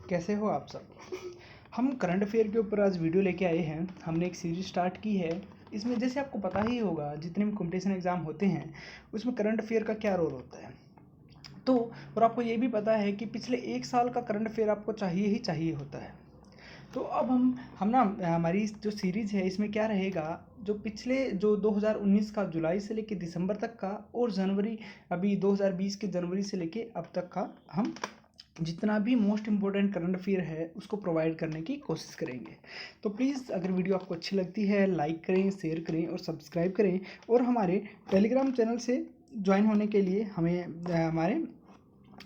कैसे हो आप सब। हम करंट अफेयर के ऊपर आज वीडियो लेके आए हैं। हमने एक सीरीज स्टार्ट की है। इसमें जैसे आपको पता ही होगा जितने भी कंपटीशन एग्ज़ाम होते हैं उसमें करंट अफेयर का क्या रोल होता है। तो और आपको ये भी पता है कि पिछले एक साल का करंट अफेयर आपको चाहिए ही चाहिए होता है। तो अब हम ना हमारी जो सीरीज़ है इसमें क्या रहेगा, जो पिछले जो 2019 का जुलाई से लेके दिसंबर तक का और जनवरी अभी 2020 के जनवरी से लेके अब तक का हम जितना भी मोस्ट इम्पोर्टेंट करंट अफेयर है उसको प्रोवाइड करने की कोशिश करेंगे। तो प्लीज़ अगर वीडियो आपको अच्छी लगती है लाइक करें, शेयर करें और सब्सक्राइब करें। और हमारे टेलीग्राम चैनल से ज्वाइन होने के लिए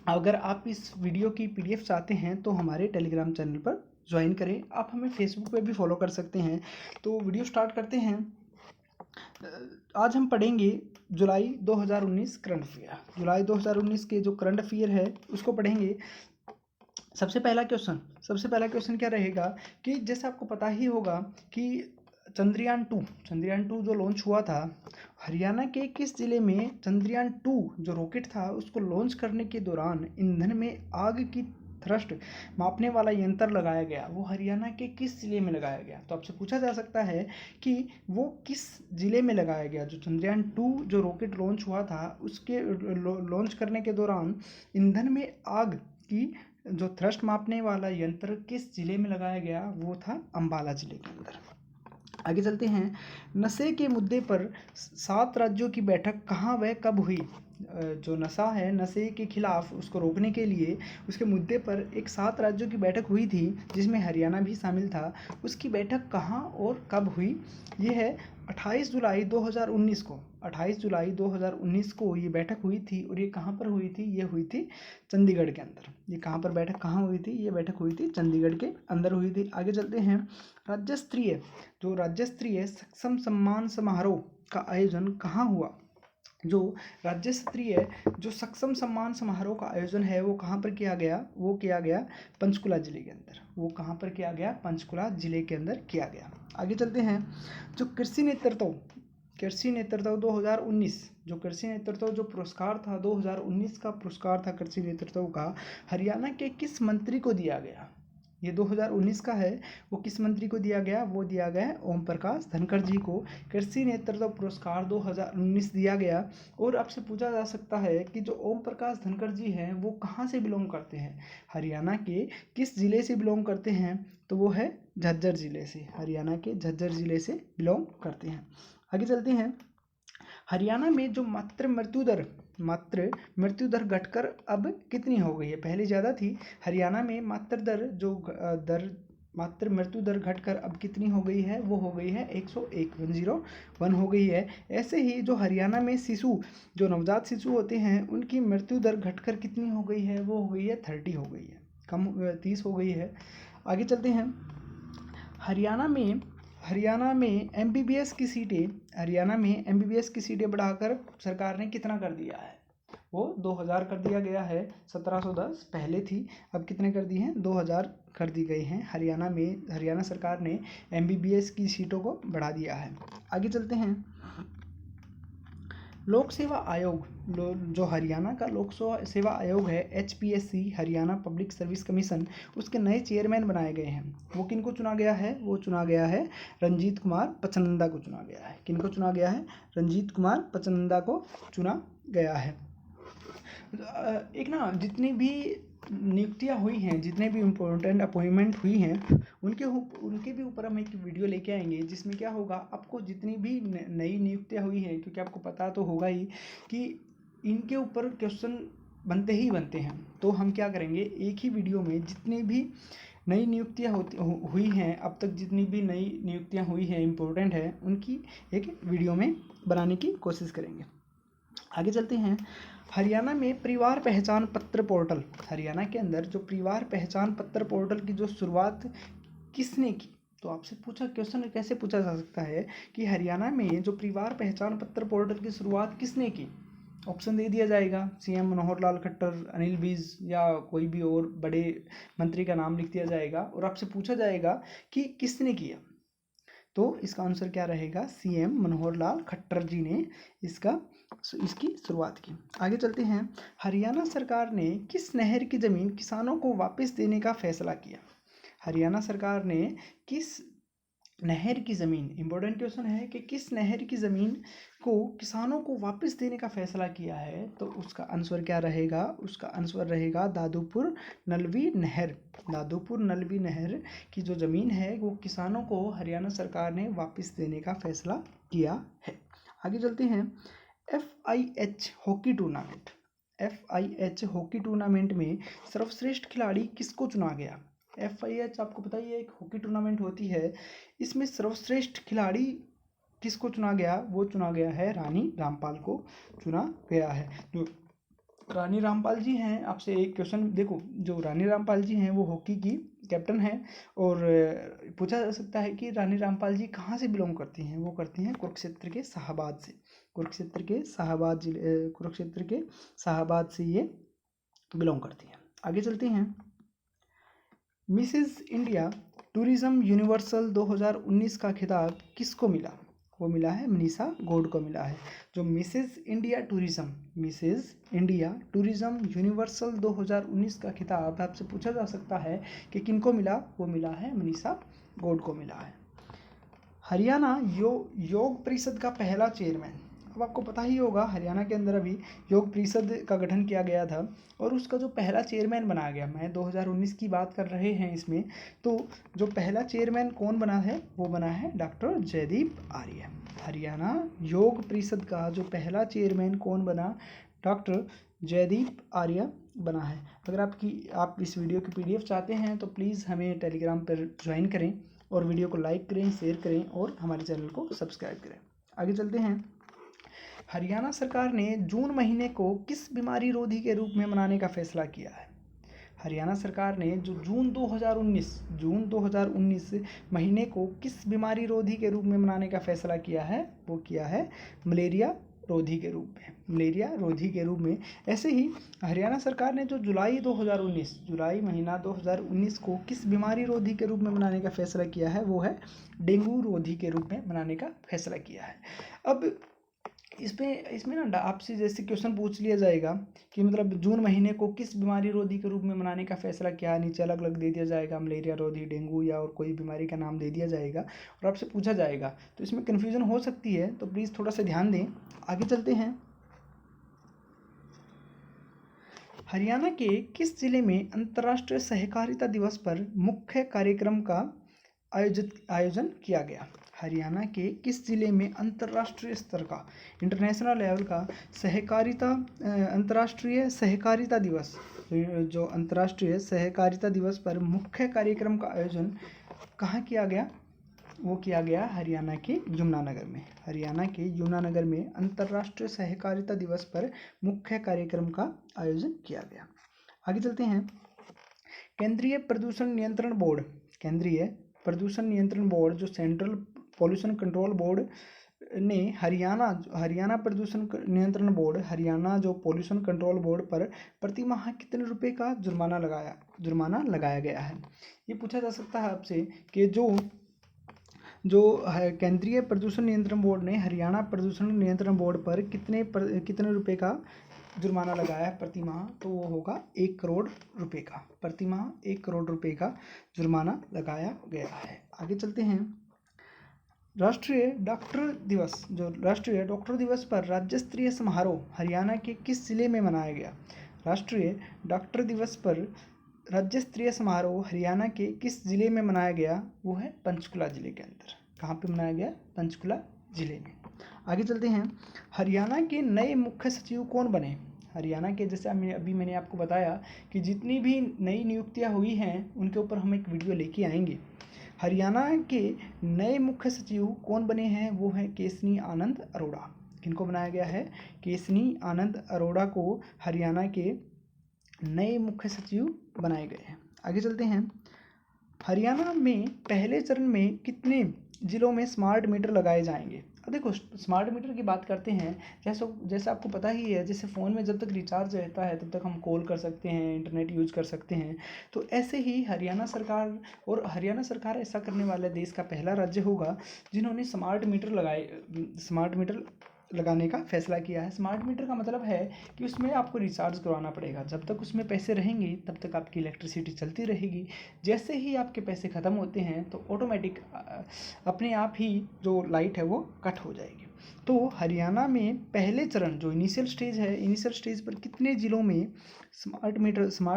अगर आप इस वीडियो की पीडीएफ चाहते हैं तो हमारे टेलीग्राम चैनल पर ज्वाइन करें। आप हमें फेसबुक पे भी फॉलो कर सकते हैं। तो वीडियो स्टार्ट करते हैं। आज हम पढ़ेंगे जुलाई 2019 करंट अफेयर। जुलाई 2019 के जो करंट अफेयर है उसको पढ़ेंगे। सबसे पहला क्वेश्चन क्या रहेगा कि जैसे आपको पता ही होगा कि चंद्रयान 2 जो लॉन्च हुआ था, हरियाणा के किस जिले में चंद्रयान 2 जो रॉकेट था उसको लॉन्च करने के दौरान ईंधन में आग की थ्रस्ट मापने वाला यंत्र लगाया गया, वो हरियाणा के किस जिले में लगाया गया। तो आपसे पूछा जा सकता है कि वो किस जिले में लगाया गया। जो चंद्रयान 2 जो रॉकेट लॉन्च हुआ था उसके लॉन्च करने के दौरान ईंधन में आग की जो थ्रस्ट मापने वाला यंत्र किस जिले में लगाया गया, वो था अंबाला जिले के अंदर। आगे चलते हैं। नशे के मुद्दे पर 7 राज्यों की बैठक कहाँ व कब हुई। जो नशा है, नशे के खिलाफ उसको रोकने के लिए उसके मुद्दे पर एक 7 राज्यों की बैठक हुई थी जिसमें हरियाणा भी शामिल था। उसकी बैठक कहाँ और कब हुई, ये है 28 जुलाई 2019 को। 28 जुलाई 2019 को ये बैठक हुई थी। और ये कहाँ पर हुई थी, ये हुई थी चंडीगढ़ के अंदर। ये कहाँ पर बैठक कहाँ हुई थी, ये बैठक हुई थी चंडीगढ़ के अंदर हुई थी। आगे चलते हैं। राज्य स्तरीय सक्षम सम्मान समारोह का आयोजन कहाँ हुआ। जो राज्य स्तरीय जो सक्षम सम्मान समारोह का आयोजन है वो कहाँ पर किया गया, वो किया गया पंचकुला जिले के अंदर। वो कहाँ पर किया गया, पंचकुला जिले के अंदर किया गया। आगे चलते हैं। जो कृषि नेतृत्व 2019, जो कृषि नेतृत्व जो पुरस्कार था 2019 का पुरस्कार था कृषि नेतृत्व का, हरियाणा के किस मंत्री को दिया गया। ये 2019 का है, वो किस मंत्री को दिया गया, वो दिया गया ओम प्रकाश धनखड़ जी को कृषि नेतृत्व पुरस्कार 2019 दिया गया। और आपसे पूछा जा सकता है कि जो ओम प्रकाश धनखड़ जी हैं वो कहाँ से बिलोंग करते हैं, हरियाणा के किस जिले से बिलोंग करते हैं, तो वो है झज्जर जिले से। हरियाणा के झज्जर जिले से बिलोंग करते हैं। आगे चलते हैं। हरियाणा में जो मातृ मृत्यु दर घटकर अब कितनी हो गई है। पहले ज़्यादा थी, हरियाणा में मातृ मृत्यु दर घटकर अब कितनी हो गई है, वो हो गई है 101 हो गई है। ऐसे ही जो हरियाणा में जो नवजात शिशु होते हैं उनकी मृत्यु दर घटकर कितनी हो गई है, वो हो गई है 30 हो गई है, 30 हो गई है। आगे चलते हैं। हरियाणा में एमबीबीएस की सीटें बढ़ाकर सरकार ने कितना कर दिया है, वो 2000 कर दिया गया है। 1710 पहले थी, अब कितने कर दी हैं, 2000 कर दी गई हैं। हरियाणा सरकार ने एमबीबीएस की सीटों को बढ़ा दिया है। आगे चलते हैं। लोक सेवा आयोग, जो हरियाणा का लोक सेवा आयोग है HPSC, Haryana public service commission, उसके नए चेयरमैन बनाए गए हैं। वो किनको चुना गया है, वो चुना गया है रंजीत कुमार पचनंदा को चुना गया है। किनको चुना गया है, रंजीत कुमार पचनंदा को चुना गया है। एक ना जितनी भी नियुक्तियाँ हुई हैं, जितने भी इम्पोर्टेंट अपॉइंटमेंट हुई हैं उनके भी ऊपर हम एक वीडियो लेके आएंगे जिसमें क्या होगा, आपको जितनी भी नई नियुक्तियाँ हुई हैं, क्योंकि आपको पता तो होगा ही कि इनके ऊपर क्वेश्चन बनते ही बनते हैं। तो हम क्या करेंगे, एक ही वीडियो में जितनी भी नई नियुक्तियाँ हुई हैं, अब तक जितनी भी नई नियुक्तियाँ हुई हैं इम्पोर्टेंट है, उनकी एक वीडियो में बनाने की कोशिश करेंगे। आगे चलते हैं। हरियाणा में परिवार पहचान पत्र पोर्टल, हरियाणा के अंदर जो परिवार पहचान पत्र पोर्टल की जो शुरुआत किसने की। तो आपसे क्वेश्चन कैसे पूछा जा सकता है कि हरियाणा में जो परिवार पहचान पत्र पोर्टल की शुरुआत किसने की। ऑप्शन दे दिया जाएगा, CM मनोहर लाल खट्टर, अनिल विज या कोई भी और बड़े मंत्री का नाम लिख दिया जाएगा और आपसे पूछा जाएगा कि किसने किया। तो इसका आंसर क्या रहेगा, सीएम मनोहर लाल खट्टर जी ने इसकी शुरुआत की। आगे चलते हैं, हरियाणा सरकार ने किस नहर की ज़मीन किसानों को वापस देने का फैसला किया। हरियाणा सरकार ने किस नहर की ज़मीन, इंपॉर्टेंट क्वेश्चन है कि किस नहर की ज़मीन को किसानों को वापस देने का फैसला किया है। तो उसका आंसर क्या रहेगा, उसका आंसर रहेगा दादूपुर नलवी नहर। दादूपुर नलवी नहर की जो ज़मीन है वो किसानों को हरियाणा सरकार ने वापस देने का फैसला किया है। आगे चलते हैं, FIH hockey tournament. FIH hockey tournament में सर्वश्रेष्ठ खिलाड़ी किसको चुना गया। FIH आपको पता ही है एक हॉकी टूर्नामेंट होती है, इसमें सर्वश्रेष्ठ खिलाड़ी किसको चुना गया, वो चुना गया है रानी रामपाल को चुना गया है। जो रानी रामपाल जी हैं, आपसे एक क्वेश्चन देखो, जो रानी रामपाल जी हैं वो हॉकी की कैप्टन हैं, और पूछा जा सकता है कि रानी रामपाल जी कहाँ से बिलोंग करती हैं। वो करती हैं कुरुक्षेत्र के शाहबाद से। कुरुक्षेत्र के शाहबाद से ये बिलोंग करती हैं। आगे चलते हैं, मिसेस इंडिया टूरिज्म यूनिवर्सल 2019 का खिताब किसको मिला। वो मिला है मनीषा गौड़ को मिला है। जो मिसेस इंडिया टूरिज्म यूनिवर्सल 2019 का खिताब आपसे पूछा जा सकता है कि किनको मिला, वो मिला है मनीषा गौड़ को मिला है। हरियाणा योग परिषद का पहला चेयरमैन, अब आपको पता ही होगा हरियाणा के अंदर अभी योग परिषद का गठन किया गया था, और उसका जो पहला चेयरमैन बनाया गया, मैं 2019 की बात कर रहे हैं इसमें, तो जो पहला चेयरमैन कौन बना है, वो बना है डॉक्टर जयदीप आर्य। हरियाणा योग परिषद का जो पहला चेयरमैन कौन बना, डॉक्टर जयदीप आर्य बना है। अगर आप इस वीडियो की PDF चाहते हैं तो प्लीज़ हमें टेलीग्राम पर ज्वाइन करें, और वीडियो को लाइक करें, शेयर करें, और हमारे चैनल को सब्सक्राइब करें। आगे चलते हैं, हरियाणा सरकार ने जून महीने को किस बीमारी रोधी के रूप में मनाने का फैसला किया है। हरियाणा सरकार ने जो जून 2019 महीने को किस बीमारी रोधी के रूप में मनाने का फैसला किया है, वो किया है मलेरिया रोधी के रूप में। ऐसे ही हरियाणा सरकार ने जो जुलाई महीना 2019 को किस बीमारी रोधी के रूप में मनाने का फैसला किया है, वो है डेंगू रोधी के रूप में मनाने का फैसला किया है। अब इसमें ना आपसे जैसे क्वेश्चन पूछ लिया जाएगा कि मतलब जून महीने को किस बीमारी रोधी के रूप में मनाने का फैसला किया, नीचे अलग अलग दे दिया जाएगा, मलेरिया रोधी, डेंगू, या और कोई बीमारी का नाम दे दिया जाएगा और आपसे पूछा जाएगा, तो इसमें कन्फ्यूजन हो सकती है, तो प्लीज़ थोड़ा सा ध्यान दें। आगे चलते हैं, हरियाणा के किस जिले में अंतर्राष्ट्रीय सहकारिता दिवस पर मुख्य कार्यक्रम का आयोजन किया गया। हरियाणा के किस जिले में अंतर्राष्ट्रीय स्तर का, इंटरनेशनल लेवल का अंतर्राष्ट्रीय सहकारिता दिवस, जो अंतर्राष्ट्रीय सहकारिता दिवस पर मुख्य कार्यक्रम का आयोजन कहाँ किया गया, वो किया गया हरियाणा के यमुनानगर में। हरियाणा के यमुनानगर में अंतर्राष्ट्रीय सहकारिता दिवस पर मुख्य कार्यक्रम का आयोजन किया गया। आगे चलते हैं, केंद्रीय प्रदूषण नियंत्रण बोर्ड जो सेंट्रल पॉल्यूशन कंट्रोल बोर्ड ने हरियाणा प्रदूषण नियंत्रण बोर्ड, हरियाणा जो पॉल्यूशन कंट्रोल बोर्ड पर प्रति माह कितने रुपए का जुर्माना लगाया गया है। ये पूछा जा सकता है आपसे कि जो केंद्रीय प्रदूषण नियंत्रण बोर्ड ने हरियाणा प्रदूषण नियंत्रण बोर्ड पर कितने रुपए का जुर्माना लगाया है प्रति माह, तो वो होगा 1 करोड़ रुपए का, प्रति माह 1 करोड़ रुपए का जुर्माना लगाया गया है। आगे चलते हैं, राष्ट्रीय डॉक्टर दिवस पर राज्य स्तरीय समारोह हरियाणा के किस जिले में मनाया गया। राष्ट्रीय डॉक्टर दिवस पर राज्य स्तरीय समारोह हरियाणा के किस जिले में मनाया गया, वो है पंचकुला जिले के अंदर। कहाँ पे मनाया गया, पंचकुला जिले में। आगे चलते हैं, हरियाणा के नए मुख्य सचिव कौन बने। हरियाणा के, जैसे अभी मैंने आपको बताया कि जितनी भी नई नियुक्तियाँ हुई हैं उनके ऊपर हम एक वीडियो लेके आएंगे। हरियाणा के नए मुख्य सचिव कौन बने हैं, वो है केसनी आनंद अरोड़ा। किनको बनाया गया है, केसनी आनंद अरोड़ा को हरियाणा के नए मुख्य सचिव बनाए गए हैं। आगे चलते हैं, हरियाणा में पहले चरण में कितने जिलों में स्मार्ट मीटर लगाए जाएंगे। अब देखो स्मार्ट मीटर की बात करते हैं, जैसे आपको पता ही है, जैसे फ़ोन में जब तक रिचार्ज रहता है तब तक हम कॉल कर सकते हैं, इंटरनेट यूज कर सकते हैं। तो ऐसे ही हरियाणा सरकार ऐसा करने वाला देश का पहला राज्य होगा जिन्होंने स्मार्ट मीटर लगाने का फैसला किया है। स्मार्ट मीटर का मतलब है कि उसमें आपको रिचार्ज करवाना पड़ेगा, जब तक उसमें पैसे रहेंगे तब तक आपकी इलेक्ट्रिसिटी चलती रहेगी। जैसे ही आपके पैसे ख़त्म होते हैं तो ऑटोमेटिक अपने आप ही जो लाइट है वो कट हो जाएगी। तो हरियाणा में पहले चरण जो इनिशियल स्टेज पर कितने ज़िलों में स्मार्ट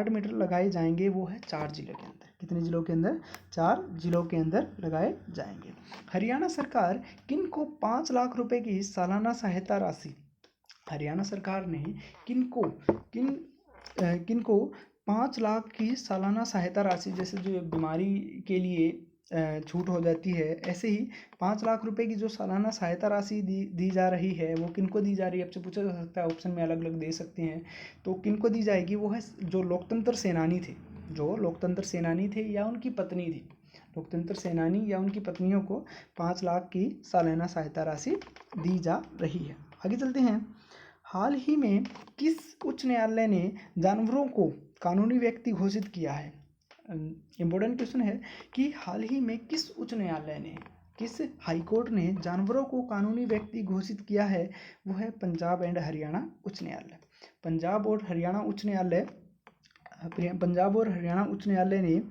मीटर लगाए जाएंगे, वो है 4 ज़िलों के अंदर। कितने ज़िलों के अंदर? 4 ज़िलों के अंदर लगाए जाएंगे। हरियाणा सरकार किन को 5 लाख रुपए की सालाना सहायता राशि, हरियाणा सरकार ने किन को 5 लाख की सालाना सहायता राशि, जैसे जो बीमारी के लिए छूट हो जाती है, ऐसे ही 5 लाख रुपए की जो सालाना सहायता राशि दी जा रही है, वो किन को दी जा रही है? आपसे पूछा जा सकता है, ऑप्शन में अलग अलग दे सकते हैं। तो किन को दी जाएगी? वो है जो लोकतंत्र सेनानी थे या उनकी पत्नी थी। लोकतंत्र सेनानी या उनकी पत्नियों को 5 लाख की सालाना सहायता राशि दी जा रही है। आगे चलते हैं। हाल ही में किस उच्च न्यायालय ने जानवरों को कानूनी व्यक्ति घोषित किया है? इम्पोर्टेंट क्वेश्चन है कि हाल ही में किस उच्च न्यायालय ने, किस हाईकोर्ट ने जानवरों को कानूनी व्यक्ति घोषित किया है? वो है पंजाब एंड हरियाणा उच्च न्यायालय। पंजाब और हरियाणा उच्च न्यायालय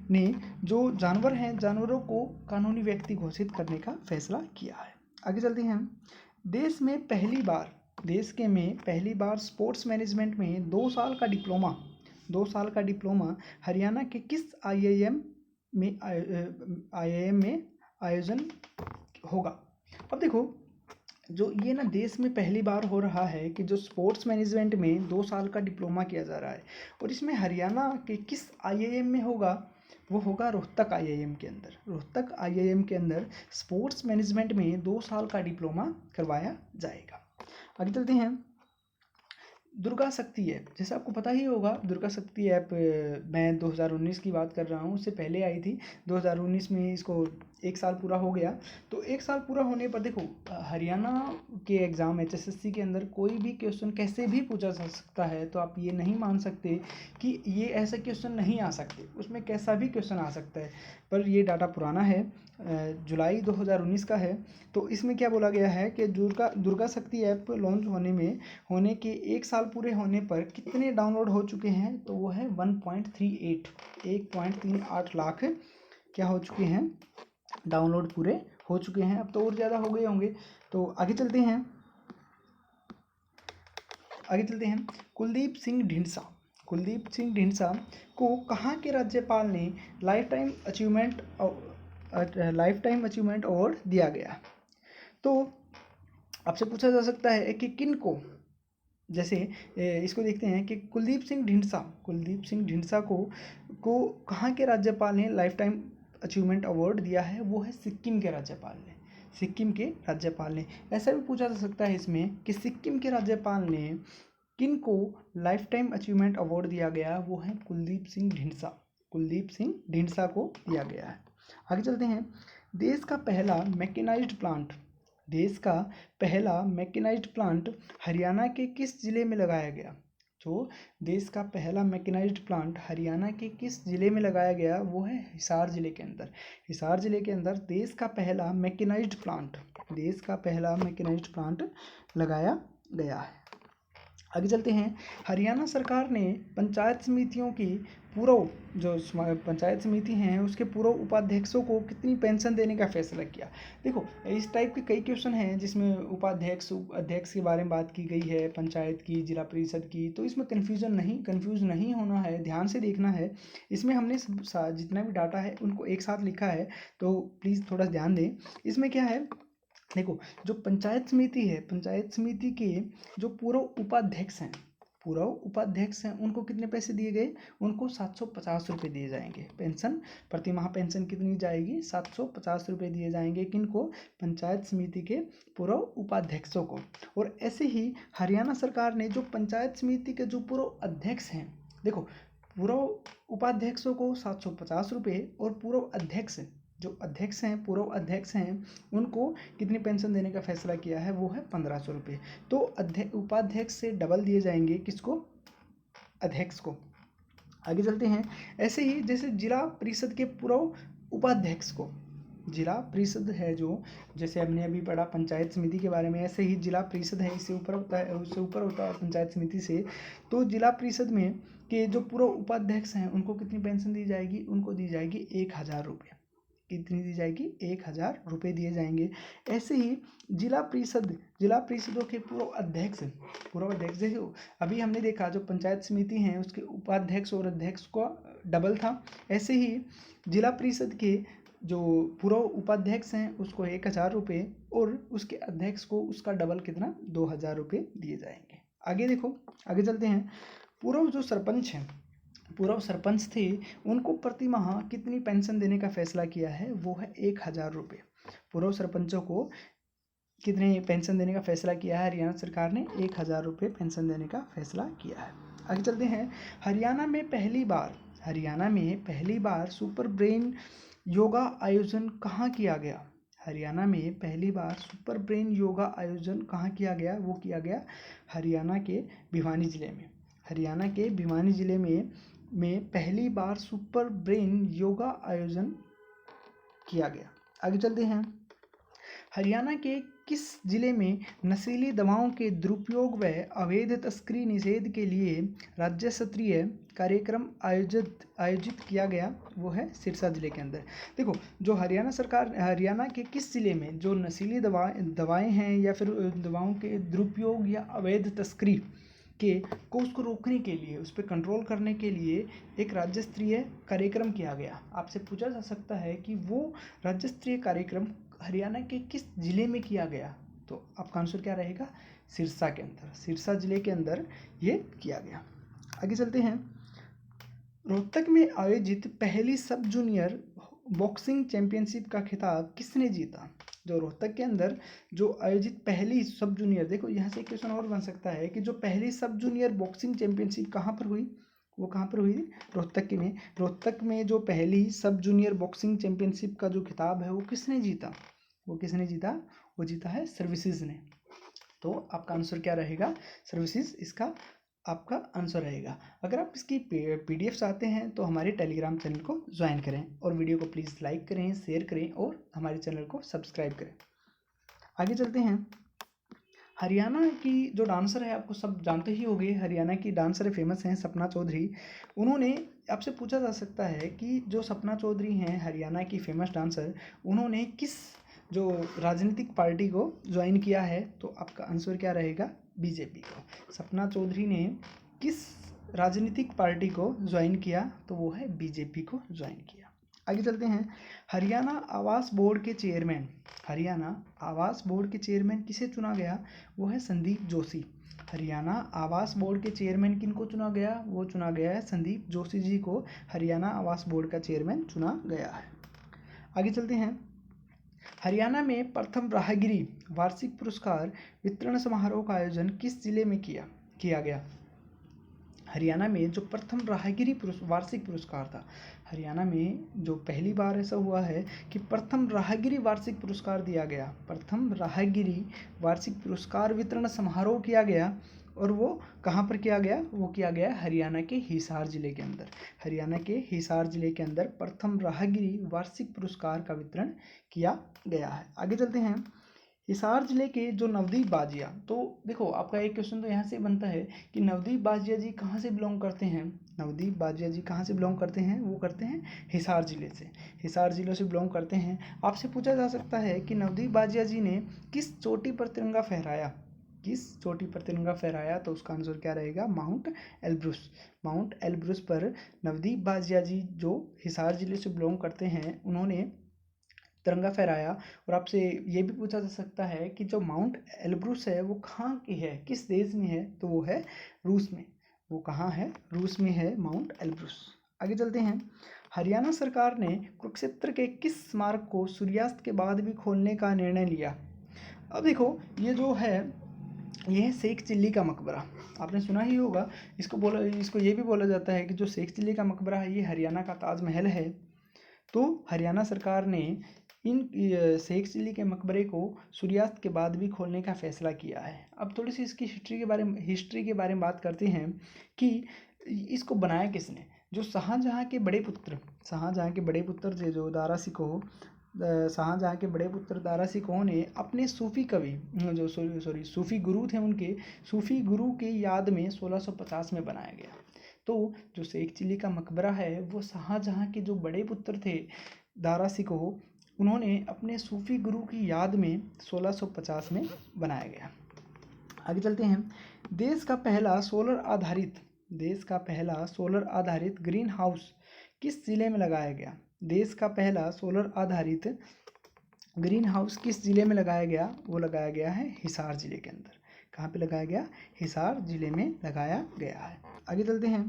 ने जो जानवर हैं, जानवरों को कानूनी व्यक्ति घोषित करने का फैसला किया है। आगे चलते हैं। देश में पहली बार स्पोर्ट्स मैनेजमेंट में 2 साल का डिप्लोमा हरियाणा के किस IIM में आयोजन होगा? अब देखो, जो ये ना देश में पहली बार हो रहा है कि जो स्पोर्ट्स मैनेजमेंट में 2 साल का डिप्लोमा किया जा रहा है, और इसमें हरियाणा के किस IIM में होगा? वो होगा रोहतक IIM के अंदर। रोहतक IIM के अंदर स्पोर्ट्स मैनेजमेंट में 2 साल का डिप्लोमा करवाया जाएगा। आगे चलते हैं। दुर्गा शक्ति ऐप, जैसे आपको पता ही होगा, दुर्गा शक्ति ऐप मैं 2019 की बात कर रहा हूँ, उससे पहले आई थी। 2019 में इसको 1 साल पूरा हो गया। तो 1 साल पूरा होने पर देखो, हरियाणा के एग्ज़ाम HSSC के अंदर कोई भी क्वेश्चन कैसे भी पूछा जा सकता है। तो आप ये नहीं मान सकते कि ये ऐसे क्वेश्चन नहीं आ सकते, उसमें कैसा भी क्वेश्चन आ सकता है। पर ये डाटा पुराना है, जुलाई 2019 का है। तो इसमें क्या बोला गया है कि दुर्गा शक्ति ऐप लॉन्च होने के 1 साल पूरे होने पर कितने डाउनलोड हो चुके हैं? तो वो है 1.38 लाख क्या हो चुके हैं? डाउनलोड पूरे हो चुके हैं। अब तो और ज़्यादा हो गए होंगे। तो आगे चलते हैं। कुलदीप सिंह ढींढसा को कहाँ के राज्यपाल ने लाइफ टाइम अचीवमेंट अवार्ड दिया गया? तो आपसे पूछा जा सकता है कि किन को, जैसे इसको देखते हैं कि कुलदीप सिंह ढींढसा को कहाँ के राज्यपाल ने लाइफ टाइम अचीवमेंट अवार्ड दिया है? वो है सिक्किम के राज्यपाल ने। ऐसा भी पूछा जा सकता है इसमें कि सिक्किम के राज्यपाल ने किन को लाइफ टाइम अचीवमेंट अवार्ड दिया गया? वो है कुलदीप सिंह ढींढसा को दिया गया है। आगे चलते हैं। देश का पहला मैकेनाइज्ड प्लांट हरियाणा के किस जिले में लगाया गया? जो देश का पहला मैकेनाइज्ड प्लांट हरियाणा के किस जिले में लगाया गया? वो है हिसार जिले के अंदर। देश का पहला मैकेनाइज्ड प्लांट लगाया गया है। आगे चलते हैं। हरियाणा सरकार ने पंचायत समिति हैं उसके पूर्व उपाध्यक्षों को कितनी पेंशन देने का फैसला किया? देखो, इस टाइप के कई क्वेश्चन हैं जिसमें अध्यक्ष के बारे में बात की गई है, पंचायत की, जिला परिषद की। तो इसमें कंफ्यूज नहीं होना है, ध्यान से देखना है। इसमें हमने जितना भी डाटा है उनको एक साथ लिखा है, तो प्लीज़ थोड़ा ध्यान दें। इसमें क्या है, देखो, जो पंचायत समिति के जो पूर्व उपाध्यक्ष हैं उनको कितने पैसे दिए गए? उनको 750 रुपये दिए जाएंगे पेंशन। प्रतिमाह पेंशन कितनी जाएगी? 750 रुपये दिए जाएंगे। किनको? पंचायत समिति के पूर्व उपाध्यक्षों को। और ऐसे ही हरियाणा सरकार ने जो पंचायत समिति के जो पूर्व अध्यक्ष हैं, देखो, पूर्व उपाध्यक्षों को 750 रुपये और पूर्व अध्यक्ष जो अध्यक्ष हैं, पूर्व अध्यक्ष हैं, उनको कितनी पेंशन देने का फैसला किया है, वो है 1500 रुपये। तो उपाध्यक्ष से डबल दिए जाएंगे, किसको, अध्यक्ष को। आगे चलते हैं। ऐसे ही जैसे जिला परिषद के पूर्व उपाध्यक्ष को, जिला परिषद है जो, जैसे हमने अभी पढ़ा पंचायत समिति के बारे में, ऐसे ही जिला परिषद है, इससे ऊपर होता है, उससे ऊपर होता है पंचायत समिति से। तो जिला परिषद में के जो पूर्व उपाध्यक्ष हैं उनको कितनी पेंशन दी जाएगी, उनको दी जाएगी 1000 रुपये। कितनी दी जाएगी, 1000 रुपये दिए जाएंगे। ऐसे ही जिला परिषदों के पूर्व अध्यक्ष जैसे अभी हमने देखा जो पंचायत समिति हैं उसके उपाध्यक्ष और अध्यक्ष को डबल था, ऐसे ही जिला परिषद के जो पूर्व उपाध्यक्ष हैं उसको 1000 रुपये और उसके अध्यक्ष को उसका डबल कितना, 2000 रुपये दिए जाएंगे। आगे देखो, आगे चलते हैं। पूर्व जो सरपंच हैं, पूर्व सरपंच थे, उनको प्रति माह कितनी पेंशन देने का फैसला किया है, वो है 1000 रुपये। पूर्व सरपंचों को कितने पेंशन देने का फैसला किया है, हरियाणा सरकार ने 1000 रुपये पेंशन देने का फैसला किया है। आगे चलते हैं। हरियाणा में पहली बार सुपर ब्रेन योगा आयोजन कहाँ किया गया, हरियाणा में पहली बार सुपर ब्रेन योगा आयोजन कहाँ किया गया, वो किया गया हरियाणा के भिवानी जिले में। हरियाणा के भिवानी जिले में पहली बार सुपर ब्रेन योगा आयोजन किया गया। आगे चलते हैं। हरियाणा के किस जिले में नशीली दवाओं के दुरुपयोग व अवैध तस्करी निषेध के लिए राज्य स्तरीय कार्यक्रम आयोजित किया गया, वो है सिरसा जिले के अंदर। देखो, जो हरियाणा के किस जिले में जो नशीली दवाएं हैं या फिर दवाओं के दुरुपयोग या अवैध तस्करी को उसको रोकने के लिए, उस पर कंट्रोल करने के लिए एक राज्य स्तरीय कार्यक्रम किया गया। आपसे पूछा जा सकता है कि वो राज्य स्तरीय कार्यक्रम हरियाणा के किस जिले में किया गया, तो आपका आंसर क्या रहेगा, सिरसा के अंदर, सिरसा जिले के अंदर ये किया गया। आगे चलते हैं। रोहतक में आयोजित पहली सब जूनियर बॉक्सिंग चैंपियनशिप का खिताब किसने जीता, जो रोहतक के अंदर जो आयोजित पहली सब जूनियर, देखो यहाँ से क्वेश्चन और बन सकता है कि जो पहली सब जूनियर बॉक्सिंग चैंपियनशिप कहाँ पर हुई, वो कहाँ पर हुई, रोहतक में जो पहली सब जूनियर बॉक्सिंग चैंपियनशिप का जो खिताब है वो किसने जीता, वो जीता है सर्विसेज ने। तो आपका आंसर क्या रहेगा, सर्विसेज इसका आपका आंसर रहेगा। अगर आप इसकी PDF चाहते हैं तो हमारे टेलीग्राम चैनल को ज्वाइन करें और वीडियो को प्लीज़ लाइक करें, शेयर करें और हमारे चैनल को सब्सक्राइब करें। आगे चलते हैं। हरियाणा की जो डांसर है, आपको सब जानते ही होंगे, हरियाणा की डांसर फेमस हैं सपना चौधरी। उन्होंने, आपसे पूछा जा सकता है कि जो सपना चौधरी हैं हरियाणा की फेमस डांसर, उन्होंने किस जो राजनीतिक पार्टी को ज्वाइन किया है, तो आपका आंसर क्या रहेगा, बीजेपी को। सपना चौधरी ने किस राजनीतिक पार्टी को ज्वाइन किया, तो वो है बीजेपी को ज्वाइन किया। आगे चलते हैं। हरियाणा आवास बोर्ड के चेयरमैन किसे चुना गया, वो है संदीप जोशी। हरियाणा आवास बोर्ड के चेयरमैन किनको चुना गया, वो चुना गया है संदीप जोशी जी को हरियाणा आवास बोर्ड का चेयरमैन चुना गया है। आगे चलते हैं। हरियाणा में प्रथम राहगिरी वार्षिक पुरस्कार वितरण समारोह का आयोजन किस जिले में किया गया। हरियाणा में जो प्रथम राहगिरी वार्षिक पुरस्कार था, हरियाणा में जो पहली बार ऐसा हुआ है कि प्रथम राहगिरी वार्षिक पुरस्कार दिया गया, प्रथम राहगिरी वार्षिक पुरस्कार वितरण समारोह किया गया, और वो कहाँ पर किया गया, वो किया गया हरियाणा के हिसार जिले के अंदर। हरियाणा के हिसार जिले के अंदर प्रथम राहगिरी वार्षिक पुरस्कार का वितरण किया गया है। आगे चलते हैं। हिसार जिले के जो नवदीप बाजिया, तो देखो आपका एक क्वेश्चन तो यहाँ से बनता है कि नवदीप बाजिया जी कहाँ से बिलोंग करते हैं। नवदीप बाजिया जी कहाँ से बिलोंग करते हैं, वो करते हैं हिसार जिले से, हिसार जिले से बिलोंग करते हैं। आपसे पूछा जा सकता है कि नवदीप बाजिया जी ने किस चोटी पर तिरंगा फहराया, तो उसका आंसर क्या रहेगा, माउंट एल्ब्रुस पर नवदीप बाजिया जी जो हिसार जिले से बिलोंग करते हैं, उन्होंने तिरंगा फहराया। और आपसे ये भी पूछा जा सकता है कि जो माउंट एल्ब्रुस है वो कहाँ की है, किस देश में है, तो वो है रूस में। वो कहाँ है, रूस में है माउंट एल्ब्रुस। आगे चलते हैं। हरियाणा सरकार ने कुरुक्षेत्र के किस स्मारक को सूर्यास्त के बाद भी खोलने का निर्णय लिया। अब देखो, ये जो है ये है शेख चिल्ली का मकबरा, आपने सुना ही होगा। इसको ये भी बोला जाता है कि जो शेख चिल्ली का मकबरा है ये हरियाणा का ताजमहल है। तो हरियाणा सरकार ने इन शेख चिल्ली के मकबरे को सूर्यास्त के बाद भी खोलने का फैसला किया है। अब थोड़ी सी इसकी हिस्ट्री के बारे में बात करते हैं कि इसको बनाया किसने। जो शाहजहाँ के बड़े पुत्र थे जो दारा सिकोह, शाहजहाँ के बड़े पुत्र दारा सिकोह ने अपने सूफी कवि जो सूफी गुरु थे, उनके सूफी गुरु की याद में 1650 में बनाया गया। तो जो शेख चिल्ली का मकबरा है वो शाहजहाँ के जो बड़े पुत्र थे दारा सिकोह, उन्होंने अपने सूफी गुरु की याद में 1650 में बनाया गया। आगे चलते हैं। देश का पहला सोलर आधारित ग्रीन हाउस किस जिले में लगाया गया। देश का पहला सोलर आधारित ग्रीन हाउस किस जिले में लगाया गया। वो लगाया गया है हिसार जिले के अंदर। कहाँ पे लगाया गया। हिसार जिले में लगाया गया है। आगे चलते हैं।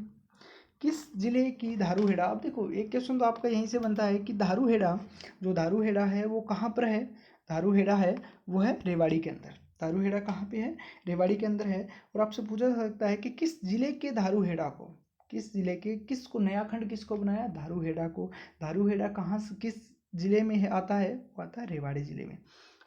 किस जिले की धारूहेड़ा। अब देखो एक क्वेश्चन तो आपका यहीं से बनता है कि धारूहेड़ा है वो कहाँ पर है। धारूहेड़ा है वो है रेवाड़ी के अंदर। धारूहेड़ा कहाँ पे है। रेवाड़ी के अंदर है। और आपसे पूछा जा सकता है कि किस जिले के धारूहेड़ा को, किसको नया खंड किसको बनाया, धारूहेड़ा को। धारूहेड़ा कहाँ से किस जिले में आता है, वो आता है रेवाड़ी जिले में।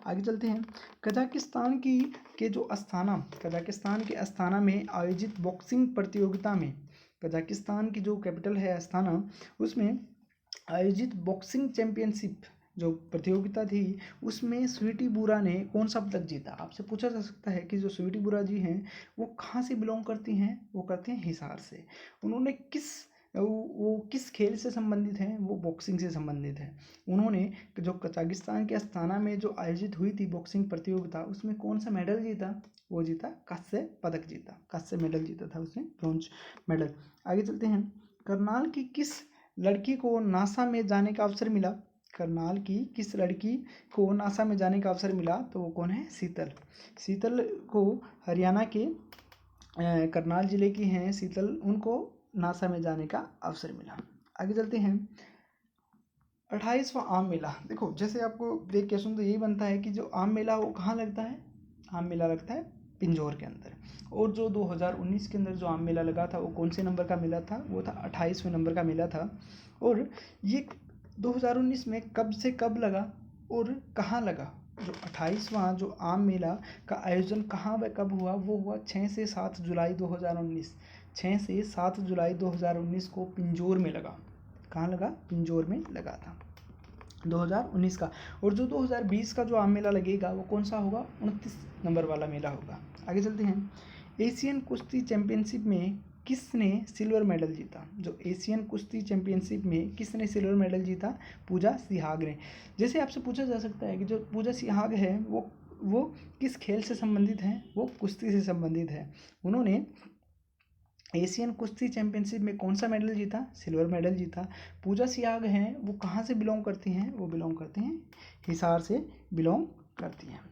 आगे चलते हैं। कजाकिस्तान के जो अस्ताना में आयोजित बॉक्सिंग प्रतियोगिता में, कजाकिस्तान की जो कैपिटल है अस्ताना, उसमें आयोजित बॉक्सिंग चैंपियनशिप जो प्रतियोगिता थी उसमें स्वीटी बुरा ने कौन सा पदक जीता। आपसे पूछा जा सकता है कि जो स्वीटी बुरा जी हैं वो कहाँ से बिलोंग करती हैं। वो करते हैं हिसार से। उन्होंने किस खेल से संबंधित हैं। वो बॉक्सिंग से संबंधित हैं। उन्होंने जो कजाकिस्तान के अस्ताना में जो आयोजित हुई थी बॉक्सिंग प्रतियोगिता, उसमें कौन सा मेडल जीता। वो जीता कांस्य पदक जीता, कांस्य मेडल जीता था उसने, ब्रोंज मेडल। आगे चलते हैं। करनाल की किस लड़की को नासा में जाने का अवसर मिला। करनाल की किस लड़की को नासा में जाने का अवसर मिला। तो वो कौन है, शीतल को हरियाणा के करनाल जिले की हैं शीतल, उनको नासा में जाने का अवसर मिला। आगे चलते हैं। 28वां आम मेला। देखो जैसे आपको एक क्वेश्चन तो यही बनता है कि जो आम मेला वो कहाँ लगता है। आम मेला लगता है पिंजौर के अंदर। और जो 2019 के अंदर जो आम मेला लगा था वो कौन से नंबर का मेला था। वो था 28वें नंबर का मेला था। और ये 2019 में कब से कब लगा और कहाँ लगा। जो 28वां जो आम मेला का आयोजन कहाँ व कब हुआ, वो हुआ 6 से 7 जुलाई 2019। 6 से 7 जुलाई 2019 को पिंजौर में लगा। कहाँ लगा, पिंजौर में लगा था 2019 का। और जो 2020 का जो आम मेला लगेगा वो कौन सा होगा, 29 नंबर वाला मेला होगा। आगे चलते हैं। एशियन कुश्ती चैंपियनशिप में किसने सिल्वर मेडल जीता। जो एशियन कुश्ती चैंपियनशिप में किसने सिल्वर मेडल जीता, पूजा सिहाग ने। जैसे आपसे पूछा जा सकता है कि जो पूजा सिहाग है वो किस खेल से संबंधित है। वो कुश्ती से संबंधित है। उन्होंने एशियन कुश्ती चैंपियनशिप में कौन सा मेडल जीता, सिल्वर मेडल जीता। पूजा सिहाग हैं वो कहाँ से बिलोंग करती हैं। वो बिलोंग करते हैं हिसार से बिलोंग करती हैं।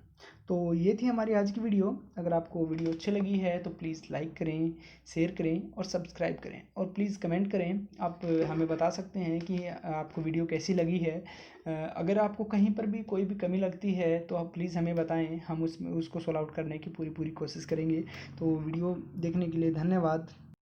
तो ये थी हमारी आज की वीडियो। अगर आपको वीडियो अच्छी लगी है तो प्लीज़ लाइक करें, शेयर करें और सब्सक्राइब करें। और प्लीज़ कमेंट करें। आप हमें बता सकते हैं कि आपको वीडियो कैसी लगी है। अगर आपको कहीं पर भी कोई भी कमी लगती है तो आप प्लीज़ हमें बताएं, हम उसको सॉल्व आउट करने की पूरी कोशिश करेंगे। तो वीडियो देखने के लिए धन्यवाद।